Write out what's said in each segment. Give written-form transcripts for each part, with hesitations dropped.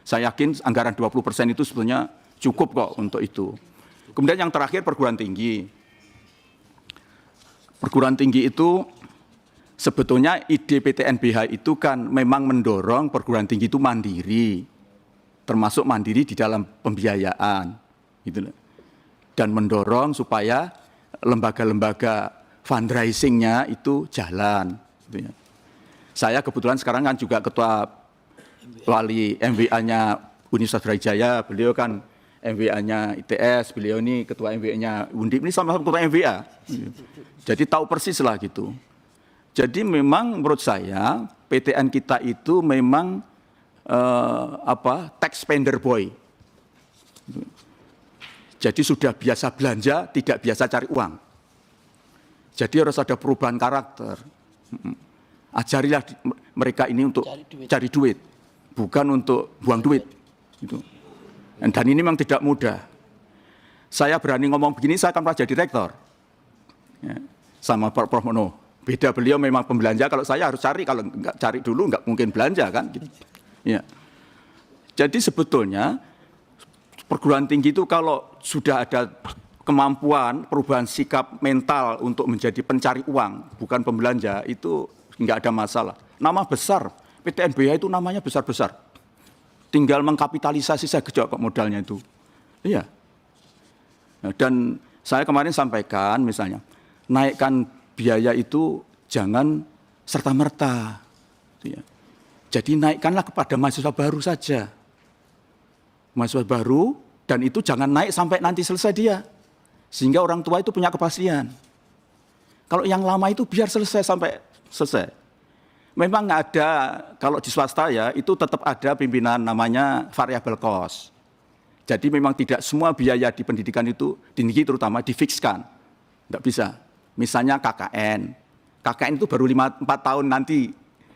Saya yakin anggaran 20% itu sebetulnya cukup kok untuk itu. Kemudian yang terakhir perguruan tinggi. Perguruan tinggi itu sebetulnya ide PTNBH itu kan memang mendorong perguruan tinggi itu mandiri, termasuk mandiri di dalam pembiayaan, gitu loh. Dan mendorong supaya lembaga-lembaga fundraising-nya itu jalan. Gitu ya. Saya kebetulan sekarang kan juga ketua wali MWA-nya Universitas Brawijaya, beliau kan MWA-nya ITS, beliau ini ketua MWA-nya Undip, ini sama-sama ketua MWA. Jadi tahu persis lah gitu. Jadi memang menurut saya PTN kita itu memang tax spender boy. Jadi sudah biasa belanja, tidak biasa cari uang. Jadi harus ada perubahan karakter. Ajarilah mereka ini untuk cari duit, bukan untuk buang duit. Gitu. Dan ini memang tidak mudah. Saya berani ngomong begini, saya akan pernah jadi rektor. Ya, sama Prof. Mono. Beda, beliau memang pembelanja, kalau saya harus cari, kalau nggak cari dulu nggak mungkin belanja kan. Gitu. Ya. Jadi sebetulnya perguruan tinggi itu kalau sudah ada kemampuan perubahan sikap mental untuk menjadi pencari uang, bukan pembelanja, itu nggak ada masalah. Nama besar, PTNBH itu namanya besar-besar. Tinggal mengkapitalisasi saja kok modalnya itu. Iya. Dan saya kemarin sampaikan misalnya, naikkan biaya itu jangan serta-merta. Jadi naikkanlah kepada mahasiswa baru saja. Mahasiswa baru, dan itu jangan naik sampai nanti selesai dia. Sehingga orang tua itu punya kepastian. Kalau yang lama itu biar selesai sampai selesai. Memang ada, kalau di swasta ya, itu tetap ada pimpinan namanya variable cost. Jadi memang tidak semua biaya di pendidikan itu, di negeri terutama, difikskan. Nggak bisa. Misalnya KKN. KKN itu baru 4 tahun nanti,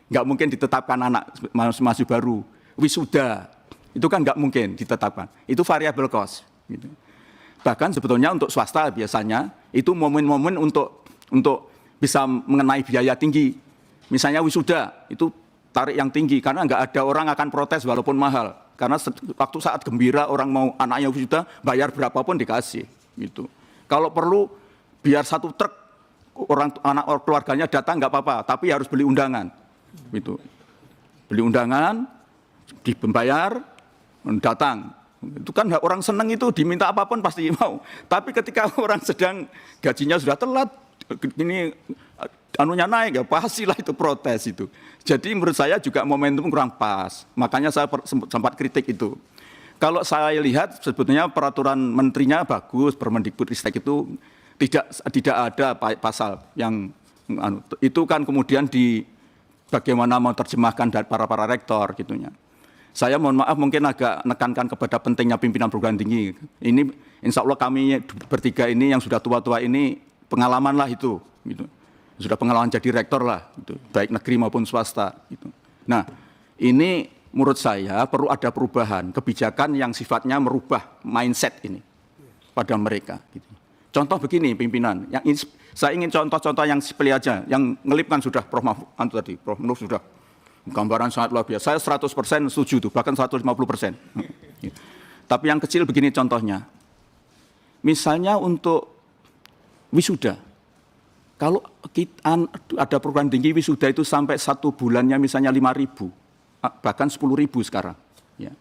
nggak mungkin ditetapkan anak masih baru. Wisuda, itu kan nggak mungkin ditetapkan. Itu variable cost. Gitu. Bahkan sebetulnya untuk swasta biasanya, itu momen-momen untuk bisa mengenai biaya tinggi. Misalnya wisuda, itu tarik yang tinggi, karena nggak ada orang akan protes walaupun mahal. Karena waktu saat gembira orang mau anaknya wisuda, bayar berapapun dikasih. Gitu. Kalau perlu, biar 1 truk anak keluarganya datang nggak apa-apa, tapi harus beli undangan. Gitu. Beli undangan, dibayar, datang. Itu kan orang seneng itu diminta apapun pasti mau. Tapi ketika orang sedang gajinya sudah telat, ini anunya naik, ya pastilah itu protes itu. Jadi menurut saya juga momentum kurang pas. Makanya saya sempat kritik itu. Kalau saya lihat sebetulnya peraturan menterinya bagus, Permendikbudristek itu tidak ada pasal yang itu kan kemudian bagaimana mau terjemahkan dari para rektor gitunya. Saya mohon maaf mungkin agak nekankan kepada pentingnya pimpinan perguruan tinggi. Ini insya Allah kami bertiga ini yang sudah tua-tua ini pengalaman lah itu. Gitu. Sudah pengalaman jadi rektor lah, gitu. Baik negeri maupun swasta. Gitu. Nah ini menurut saya perlu ada perubahan, kebijakan yang sifatnya merubah mindset ini pada mereka. Gitu. Contoh begini pimpinan, saya ingin contoh-contoh yang sepele aja, yang ngelipkan sudah Prof. Nur sudah. Gambaran sangat luar biasa, saya 100% setuju tuh, bahkan 150%. Tapi yang kecil begini contohnya. Misalnya untuk wisuda, kalau ada perguruan tinggi wisuda itu sampai 1 bulannya misalnya 5.000, bahkan 10.000 sekarang. Ya.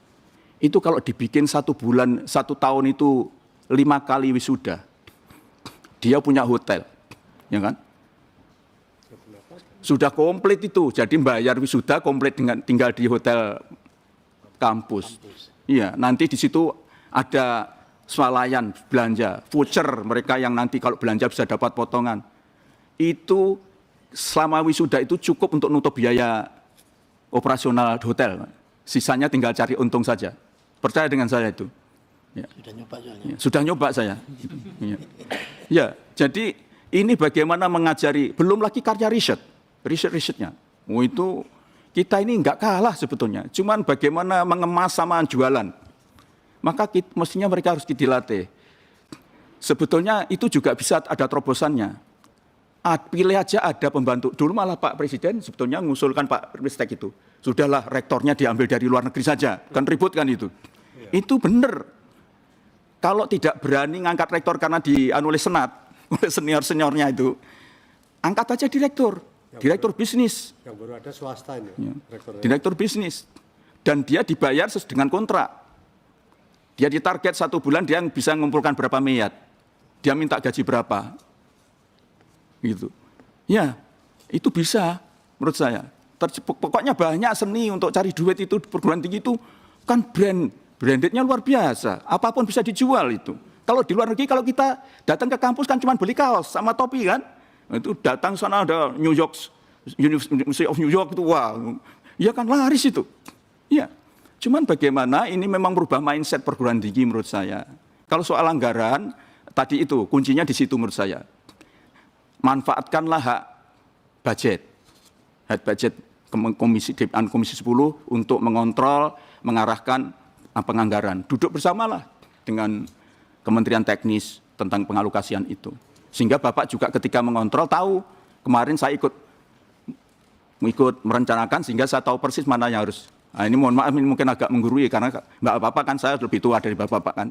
Itu kalau dibikin 1 bulan, 1 tahun itu 5 kali wisuda, dia punya hotel, ya kan? Sudah komplit itu, jadi bayar wisuda komplit dengan tinggal di hotel kampus. Iya, nanti di situ ada swalayan belanja, voucher mereka yang nanti kalau belanja bisa dapat potongan. Itu selama wisuda itu cukup untuk nutup biaya operasional hotel. Sisanya tinggal cari untung saja. Percaya dengan saya itu. Ya. Sudah nyoba soalnya. Ya, sudah nyoba saya. Ya. Ya, jadi ini bagaimana mengajari, belum lagi karya riset-risetnya. Oh, itu kita ini nggak kalah sebetulnya. Cuman bagaimana mengemas sama jualan. Maka mestinya mereka harus dilatih. Sebetulnya itu juga bisa ada terobosannya. Pilih aja ada pembantu. Dulu malah Pak Presiden sebetulnya mengusulkan Pak Ristek itu. Sudahlah rektornya diambil dari luar negeri saja, kan ribut kan itu. Itu benar. Kalau tidak berani ngangkat rektor karena oleh senat, oleh senior-seniornya itu, angkat aja direktur bisnis. Yang baru ada swasta ini. Ya. Direktur bisnis. Dan dia dibayar sesuai dengan kontrak. Dia ditarget 1 bulan dia bisa mengumpulkan berapa miliar. Dia minta gaji berapa. Gitu. Ya, itu bisa menurut saya. Pokoknya banyak seni untuk cari duit itu, perguruan tinggi itu kan brandednya luar biasa. Apapun bisa dijual itu. Kalau di luar negeri, kalau kita datang ke kampus kan cuma beli kaos sama topi kan. Itu datang sana ada New York, University of New York itu, wah, ya kan laris itu. Ya, cuman bagaimana ini memang merubah mindset perguruan tinggi menurut saya. Kalau soal anggaran, tadi itu kuncinya di situ menurut saya. Manfaatkanlah hak budget komisi 10 untuk mengontrol, mengarahkan penganggaran. Duduk bersamalah dengan Kementerian Teknis tentang pengalokasian itu. Sehingga Bapak juga ketika mengontrol tahu, kemarin saya ikut merencanakan sehingga saya tahu persis mana yang harus. Nah, ini mohon maaf ini mungkin agak menggurui karena Bapak kan saya lebih tua dari Bapak kan.